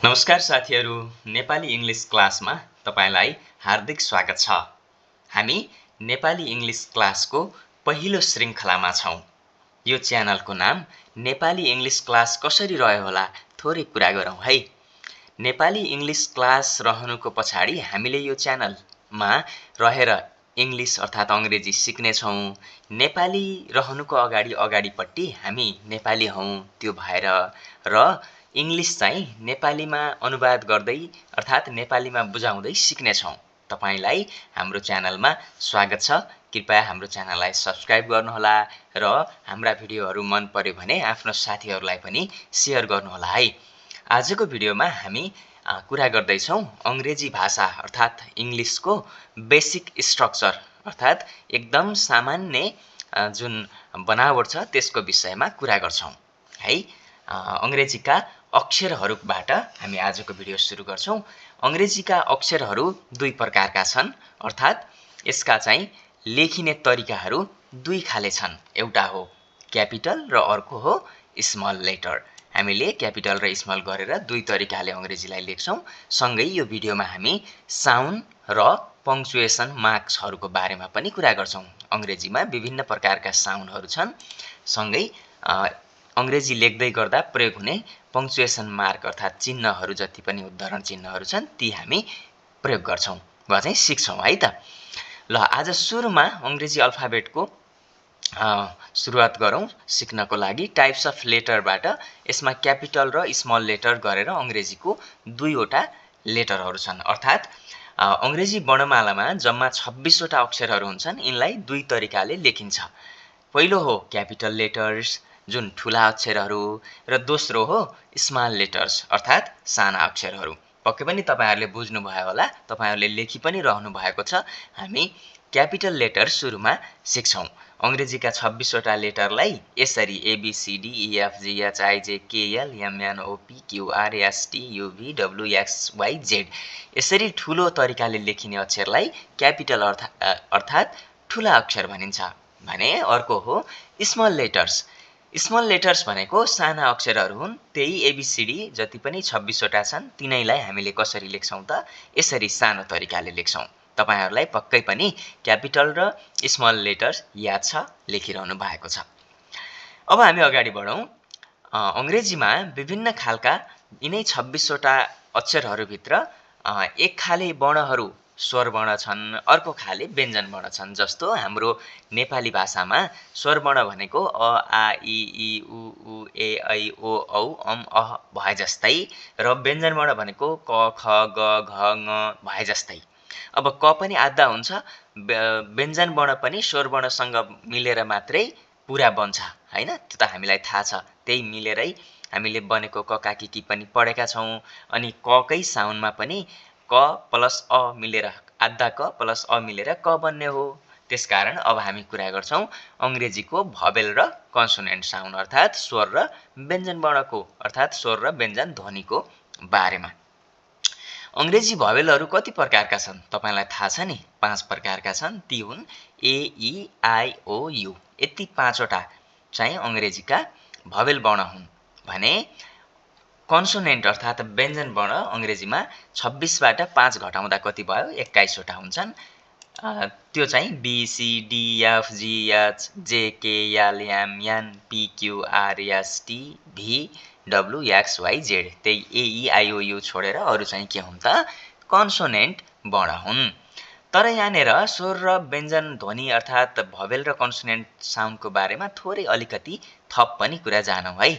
नमस्कार साथीहरू, नेपाली इंग्लिश क्लासमा तपाईलाई हार्दिक स्वागत छ। हामी नेपाली इंग्लिश क्लासको पहिलो श्रृङ्खलामा छौं। यो च्यानलको नाम नेपाली इंग्लिश क्लास कसरी रह्यो होला थोरै कुरा गरौँ है। नेपाली इंग्लिश क्लास रहनुको पछाडि हामीले यो च्यानलमा रहेर इंग्लिश अर्थात् अंग्रेजी सिक्ने छौं। नेपाली रहनुको अगाडिपट्टि हामी नेपाली हौं त्यो भएर र इंग्लिश चाहिँ नेपालीमा अनुवाद गर्दै अर्थात् नेपालीमा बुझाउँदै सिक्ने छौं। तपाईलाई हाम्रो च्यानलमा स्वागत छ। कृपया हाम्रो च्यानललाई सब्स्क्राइब गर्नुहोला र हाम्रा भिडियोहरू मन पर्यो भने आफ्नो साथीहरूलाई पनि शेयर गर्नुहोला है। आजको भिडियोमा हामी कुरा गर्दै छौं अंग्रेजी भाषा अर्थात् इंग्लिशको बेसिक स्ट्रक्चर अर्थात् एकदम सामान्य जुन बनावट छ त्यसको विषयमा कुरा गर्छौं है। अंग्रेजीका अक्षरहरूबाट हामी आजको भिडियो सुरु गर्छौं। अंग्रेजीका अक्षरहरू दुई प्रकारका छन् अर्थात् यसका चाहिँ लेखिने तरिकाहरू दुई खाले छन्। एउटा हो क्यापिटल र अर्को हो स्मल लेटर। हामीले क्यापिटल र स्मल गरेर दुई तरिकाले अंग्रेजीलाई लेख्छौं। सँगै यो भिडियोमा हामी साउन्ड र पंक्चुएसन मार्क्सहरूको बारेमा पनि कुरा गर्छौं। अंग्रेजीमा विभिन्न प्रकारका साउन्डहरू छन्। सँगै अंग्रेजी लेख्दै गर्दा प्रयोग हुने पंक्चुएसन मार्क अर्थात् चिन्हहरू जति पनि उद्धरण चिन्हहरू छन् ती हामी प्रयोग गर्छौं वा चाहिँ सिक्छौं है त। ल आज सुरुमा अंग्रेजी अल्फाबेटको सुरुवात गरौँ सिक्नको लागि। टाइप्स अफ लेटरबाट यसमा क्यापिटल र स्मल लेटर गरेर अंग्रेजीको दुईवटा लेटरहरू छन् अर्थात् अंग्रेजी वर्णमालामा जम्मा 26 वटा अक्षरहरू हुन्छन्। यिनलाई दुई तरिकाले लेखिन्छ। पहिलो हो क्यापिटल लेटर्स जुन ठूला अक्षरहरू र दोस्रो हो स्मल लेटर्स अर्थात् साना अक्षरहरू। पक्कै पनि तपाईहरुले बुझ्नु भयो होला, तपाईहरुले लेखि पनि रहनु भएको छ। हामी क्यापिटल लेटर सुरुमा सिक्छौं। अंग्रेजीका 26 वटा लेटरलाई यसरी ABCDEFGHIJKLMNOPQRSTUVWXYZ यसरी ठूलो तरिकाले लेखिने अक्षरलाई क्यापिटल अर्थात् ठूला अक्षर भनिन्छ भने अर्को हो स्मल लेटर्स। स्मल लेटर्स भनेको साना अक्षरहरू हुन्। त्यही एबीसीडी जति पनि 26 वटा छन् तिनैलाई हामीले कसरी लेख्छौं त यसरी सानो तरिकाले लेख्छौं। तपाईहरुलाई पक्कै पनि क्यापिटल र स्मल लेटर्स याद छ, लेखिरहनु भएको छ। अब हामी अगाडि बढौं। अंग्रेजीमा विभिन्न खालका यिनै 26 वटा अक्षरहरू भित्र एक खाले वर्णहरू स्वर वर्ण छन्, अर्को खाले व्यञ्जन वर्ण छन्। जस्तो हाम्रो नेपाली भाषामा स्वर वर्ण भनेको अ आ इ ई उ ऊ ए ऐ ओ औ अम अह भए जस्तै र व्यञ्जन वर्ण भनेको क ख ग घ ङ भए जस्तै। अब क पनि आधा हुन्छ, व्यञ्जन वर्ण पनि स्वर वर्णसँग मिलेर मात्रै पूरा बन्छ हैन। त्यो त हामीलाई थाहा छ। त्यही मिलेरै हामीले बनेको क का कि पनि पढेका छौं। अनि क कै साउन्डमा पनि क प्लस अ मिलेर आधा क प्लस अ मिलेर क बन्ने हो। त्यसकारण अब हामी कुरा गर्छौं अंग्रेजीको भवेल र कन्सोनेन्ट साउन्ड अर्थात् स्वर र व्यञ्जन वर्णको अर्थात् स्वर र व्यञ्जन ध्वनिको बारेमा। अंग्रेजी भवेलहरू कति प्रकारका छन् तपाईलाई थाहा छ नि? 5 प्रकारका छन्। ती हुन् ए ई आई ओ यू। यति 5 वटा चाहिँ अंग्रेजीका भवेल वर्ण हुन् भने कन्सोनेन्ट अर्थात् व्यञ्जन वर्ण अंग्रेजीमा 26 बाट 5 घटाउँदा कति भयो? 21 वटा हुन्छन्। त्यो चाहिँ B C D F G H J K L M N P Q R S T V W X Y Z. त्यही A E I oh you छोडेर अरु चाहिँ के हुन् त? कन्सोनेन्ट वर्ण हुन्। तर यहाँनेर स्वर र व्यञ्जन ध्वनि अर्थात् भवेल र कन्सोनेन्ट साउन्डको बारेमा थोरै अलिकति थप पनि कुरा जानौं है।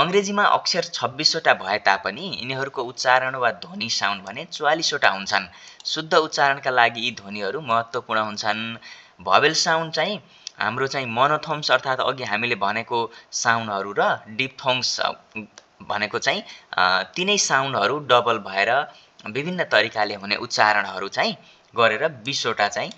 अंग्रेजीमा अक्षर 26 वटा भए तापनि यिनीहरूको उच्चारण वा ध्वनि साउन्ड भने 44 वटा हुन्छन्। शुद्ध उच्चारणका लागि यी ध्वनिहरू महत्त्वपूर्ण हुन्छन्। भवेल साउन्ड चाहिँ हाम्रो चाहिँ मोनोथोम्स अर्थात् अघि हामीले भनेको साउन्डहरू र डिप्थोङ्स भनेको चाहिँ तीनै साउन्डहरू डबल भएर विभिन्न तरिकाले हुने उच्चारणहरू चाहिँ गरेर 20 वटा चाहिँ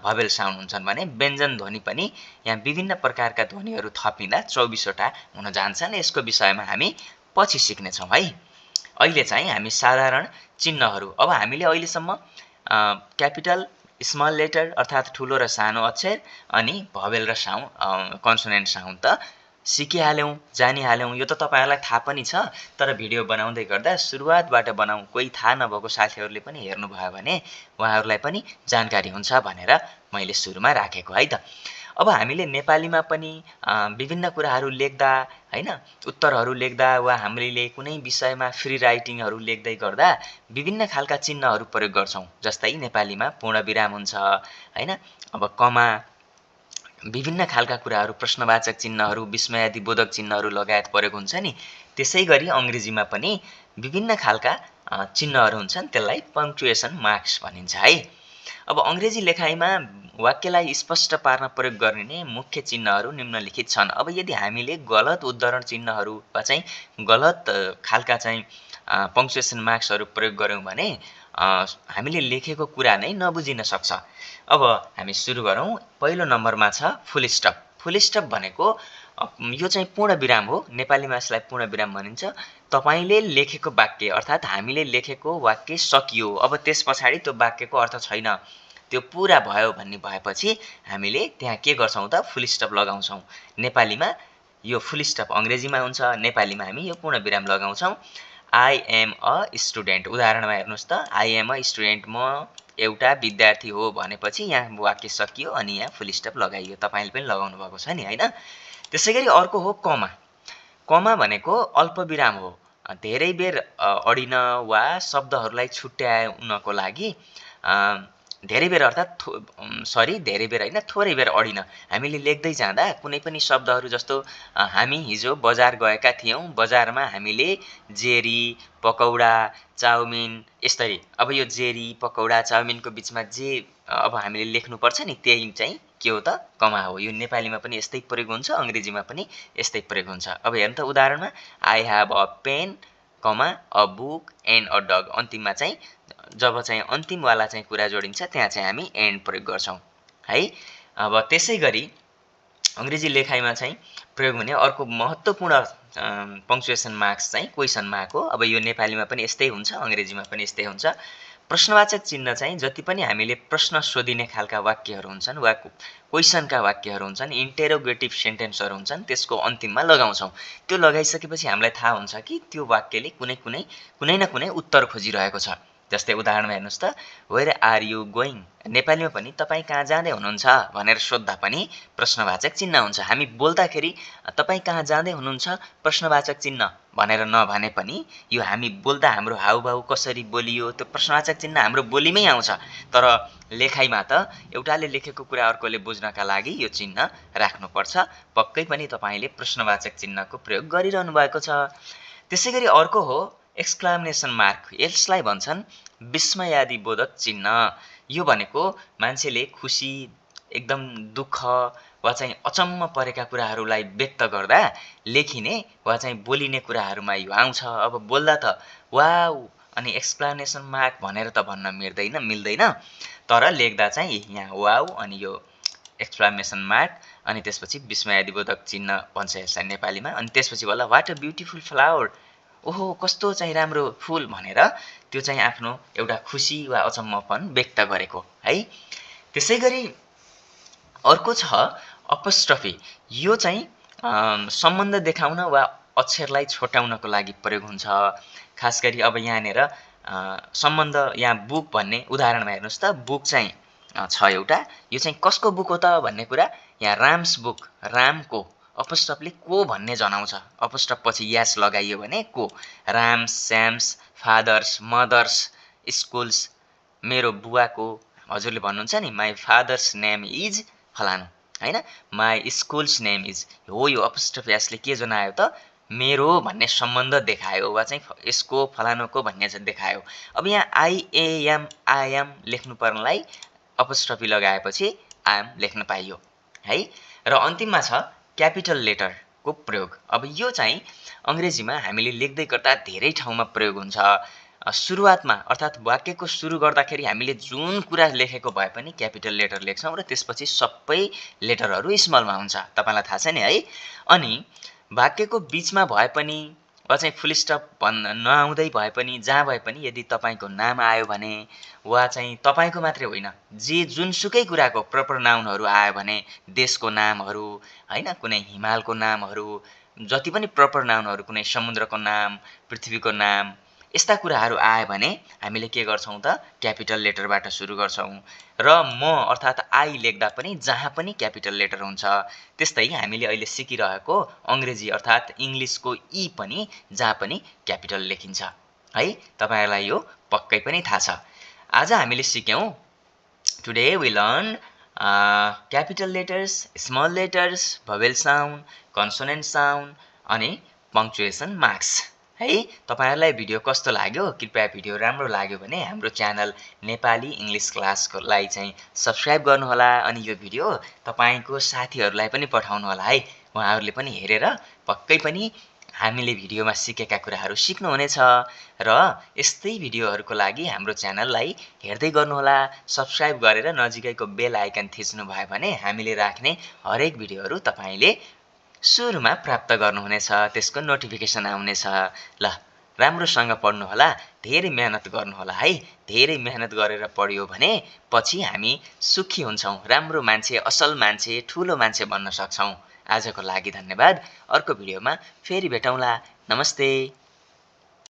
भवेल साउन्ड हुन्छन् भने व्यञ्जन ध्वनि पनि यहाँ विभिन्न प्रकारका ध्वनिहरू थपिँदा 24 वटा हुन जान्छन्। यसको विषयमा हामी पछि सिक्ने छौं है। अहिले चाहिँ हामी साधारण चिन्हहरू अब हामीले अहिलेसम्म क्यापिटल स्मल लेटर अर्थात् ठूलो र सानो अक्षर अनि भवेल र साउन्ड कन्सोनेन्ट साउन्ड त सिकिहाल्यौँ, जानिहाल्यौँ, यो त तपाईँहरूलाई थाहा पनि छ। तर भिडियो बनाउँदै गर्दा सुरुवातबाट बनाऊँ, कोही थाहा नभएको साथीहरूले पनि हेर्नुभयो भने उहाँहरूलाई पनि जानकारी हुन्छ भनेर मैले सुरुमा राखेको है त। अब हामीले नेपालीमा पनि विभिन्न कुराहरू लेख्दा हैन, उत्तरहरू लेख्दा वा हामीले कुनै विषयमा फ्री राइटिङहरू लेख्दै गर्दा विभिन्न खालका चिन्हहरू प्रयोग गर्छौँ। जस्तै नेपालीमा पूर्णविराम हुन्छ हैन, अब कमा, विभिन्न खालका कुराहरू, प्रश्नवाचक चिन्हहरू, विस्मयादिबोधक चिन्हहरू लगायत प्रयोग हुन्छ नि। त्यसै गरी अङ्ग्रेजीमा पनि विभिन्न खालका चिन्हहरू हुन्छन्, त्यसलाई पङ्क्चुएसन मार्क्स भनिन्छ है। अब अङ्ग्रेजी लेखाइमा वाक्यलाई स्पष्ट पार्न प्रयोग गरिने मुख्य चिन्हहरू निम्नलिखित छन्। अब यदि हामीले गलत उद्धरण चिन्हहरू वा चाहिँ गलत खालका चाहिँ पङ्क्चुएसन मार्क्सहरू प्रयोग गऱ्यौँ भने हामीले लेखेको कुरा नै नबुझिन सक्छ। अब हामी सुरु गरौँ। पहिलो नम्बरमा छ फुल स्टप। फुल स्टप भनेको यो चाहिँ पूर्ण विराम हो। नेपालीमा यसलाई पूर्ण विराम भनिन्छ। तपाईँले लेखेको वाक्य अर्थात् हामीले लेखेको वाक्य सकियो, अब त्यस पछाडि त्यो वाक्यको अर्थ छैन, त्यो पुरा भयो भन्ने भएपछि हामीले त्यहाँ के गर्छौँ त, फुल स्टप लगाउँछौँ। नेपालीमा यो फुल स्टप अङ्ग्रेजीमा हुन्छ, नेपालीमा हामी यो पूर्ण विराम लगाउँछौँ। आई एम अ स्टुडेन्ट, उदाहरणमा हेर्नुहोस् त, आई एम अ स्टुडेन्ट, म एउटा विद्यार्थी हो भनेपछि यहाँ वाक्य सकियो अनि यहाँ फुल स्टप लगाइयो। तपाईँले पनि लगाउनु भएको छ नि हैन। त्यसै गरी अर्को हो कमा। कमा भनेको अल्पविराम हो। धेरै बेर अडिन वा शब्दहरूलाई छुट्याउनको लागि धेरै बेर अर्थात् धेरै बेर होइन, थोरै बेर अडिन हामीले लेख्दै जाँदा कुनै पनि शब्दहरू जस्तो हामी हिजो बजार गएका थियौँ, बजारमा हामीले जेरी, पकौडा, चाउमिन, यसरी। अब यो जेरी, पकौडा, चाउमिनको बिचमा जे अब हामीले लेख्नुपर्छ नि, त्यही चाहिँ के हो त, कमा हो। यो नेपालीमा पनि यस्तै प्रयोग हुन्छ, अङ्ग्रेजीमा पनि यस्तै प्रयोग हुन्छ। अब हेर्नु त उदाहरणमा, I have a pen, comma a book and a dog. अन्तिममा चाहिँ जब चाहिँ अन्तिमवाला चाहिँ कुरा जोडिन्छ त्यहाँ चाहिँ हामी एन्ड प्रयोग गर्छौँ है। अब त्यसै गरी अङ्ग्रेजी लेखाइमा चाहिँ प्रयोग हुने अर्को महत्त्वपूर्ण पङ्क्चुएसन मार्क्स चाहिँ क्वेसन मार्क हो। अब यो नेपालीमा पनि यस्तै हुन्छ, अङ्ग्रेजीमा पनि यस्तै हुन्छ। प्रश्नवाचक चिन्ह चाहिँ जति पनि हामीले प्रश्न सोधिने खालका वाक्यहरू हुन्छन् वा क्वेसनका वाक्यहरू हुन्छन्, इन्टेरोगेटिभ सेन्टेन्सहरू हुन्छन्, त्यसको अन्तिममा लगाउँछौँ। त्यो लगाइसकेपछि हामीलाई थाहा हुन्छ कि त्यो वाक्यले कुनै न कुनै उत्तर खोजिरहेको छ। जस्तै उदाहरणमा हेर्नुहोस् त, वेयर आर यु गोइङ। नेपालीमा पनि तपाईँ कहाँ जाँदै हुनुहुन्छ भनेर सोद्धा पनि प्रश्नवाचक चिन्ह हुन्छ। हामी बोल्दाखेरि तपाईँ कहाँ जाँदै हुनुहुन्छ प्रश्नवाचक चिन्ह भनेर नभने पनि यो हामी बोल्दा हाम्रो हाउभाउ कसरी बोलियो त्यो प्रश्नवाचक चिन्ह हाम्रो बोलीमै आउँछ। तर लेखाइमा त एउटाले लेखेको कुरा अर्कोले बुझ्नका लागि यो चिन्ह राख्नुपर्छ। पक्कै पनि तपाईँले प्रश्नवाचक चिन्हको प्रयोग गरिरहनु भएको छ। त्यसै गरी अर्को हो एक्सक्लामेसन मार्क। यसलाई भन्छन् विस्मयादिबोधक चिन्ह। यो भनेको मान्छेले खुसी, एकदम दुःख वा चाहिँ अचम्म परेका कुराहरूलाई व्यक्त गर्दा लेखिने वा चाहिँ बोलिने कुराहरूमा यो आउँछ। अब बोल्दा त वाउ अनि एक्सक्लामेसन मार्क भनेर त भन्न मिल्दैन, तर लेख्दा चाहिँ यहाँ वाउ अनि यो एक्सक्लामेसन मार्क अनि त्यसपछि विस्मयादिबोधक चिन्ह भन्छ यसलाई नेपालीमा। अनि त्यसपछि होला वाट अ ब्युटिफुल फ्लावर, ओहो कस्तो चाहिँ राम्रो फुल भनेर त्यो चाहिँ आफ्नो एउटा खुसी वा अचम्मपन व्यक्त गरेको है। त्यसै गरी अर्को छ अपोस्ट्रफी। यो चाहिँ सम्बन्ध देखाउन वा अक्षरलाई छोटाउनको लागि प्रयोग हुन्छ। खास गरी अब यहाँनिर सम्बन्ध, यहाँ बुक भन्ने उदाहरणमा हेर्नुहोस् त, बुक चाहिँ छ एउटा, यो चाहिँ कसको बुक हो त भन्ने कुरा, यहाँ राम्स बुक, रामको अपोस्ट्रफले को भन्ने जनाउँछ। अपोस्ट्रफ पछि यास लगाइयो भने को, Ram's, Shyam's, father's, mother's, school's, मेरो बुवाको, हजुरले भन्नुहुन्छ नि माई फादर्स नेम इज फलानु हैन, माई स्कुल्स नेम इज, हो यो अपोस्ट्रफ यासले के जनायो त, मेरो भन्ने सम्बन्ध देखायो वा चाहिँ यसको फलानुको भन्ने चाहिँ देखायो। अब यहाँ आई एम लेख्नु पर्नलाई अपोस्ट्रफी लगाएपछि आई एम लेख्न पाइयो है। र अन्तिममा छ क्यापिटल लेटरको प्रयोग। अब यो चाहिँ अङ्ग्रेजीमा हामीले लेख्दै गर्दा धेरै ठाउँमा प्रयोग हुन्छ। सुरुवातमा अर्थात् वाक्यको सुरु गर्दाखेरि हामीले जुन कुरा लेखेको भए पनि क्यापिटल लेटर लेख्छौँ र त्यसपछि सबै लेटरहरू स्मलमा हुन्छ, तपाईँलाई थाहा छ नि है। अनि वाक्यको बिचमा भए पनि वा चाहिँ फुल स्टप भन्न नआउँदै भए पनि जहाँ भए पनि यदि तपाईँको नाम आयो भने वा चाहिँ तपाईँको मात्रै होइन जुनसुकै कुराको प्रपर नाउनहरू आयो भने देशको नामहरू होइन कुनै हिमालको नामहरू जति पनि प्रपर नाउनहरू कुनै समुद्रको नाम पृथ्वीको नाम यस्ता कुराहरू आयो भने हामीले के गर्छौँ त क्यापिटल लेटरबाट सुरु गर्छौँ र म अर्थात् आई लेख्दा पनि जहाँ पनि क्यापिटल लेटर हुन्छ त्यस्तै हामीले अहिले सिकिरहेको अङ्ग्रेजी अर्थात् इङ्ग्लिसको ई पनि जहाँ पनि क्यापिटल लेखिन्छ है तपाईँहरूलाई यो पक्कै पनि थाहा छ आज हामीले सिक्यौँ today we learn capital letters small letters vowel sound consonant sound अनि पङ्क्चुएसन मार्क्स है तपाईहरुलाई भिडियो कस्तो लाग्यो कृपया भिडियो राम्रो लाग्यो भने हाम्रो च्यानल नेपाली इंग्लिश क्लासको लागि चाहिँ सब्स्क्राइब गर्नुहोला अनि यो भिडियो तपाईको साथीहरुलाई पनि पठाउनु होला है उहाँहरुले पनि हेरेर पक्कै पनि हामीले भिडियोमा सिकेका कुराहरु सिक्नु हुनेछ र यस्तै भिडियोहरुको लागि हाम्रो च्यानललाई हेर्दै गर्नुहोला सब्स्क्राइब गरेर नजिकैको बेल आइकन थिच्नु भयो भने हामीले राख्ने हरेक भिडियोहरु तपाईले सुरुमा प्राप्त गर्नुहुनेछ त्यसको नोटिफिकेसन आउनेछ ल राम्रोसँग पढ्नु होला धेरै मेहनत गर्नु होला है धेरै मेहनत गरेर पढ्यो भने पछि हामी सुखी हुन्छौं राम्रो मान्छे असल मान्छे ठूलो मान्छे बन्न सक्छौं आजको लागि धन्यवाद अर्को भिडियोमा फेरि भेटौँला नमस्ते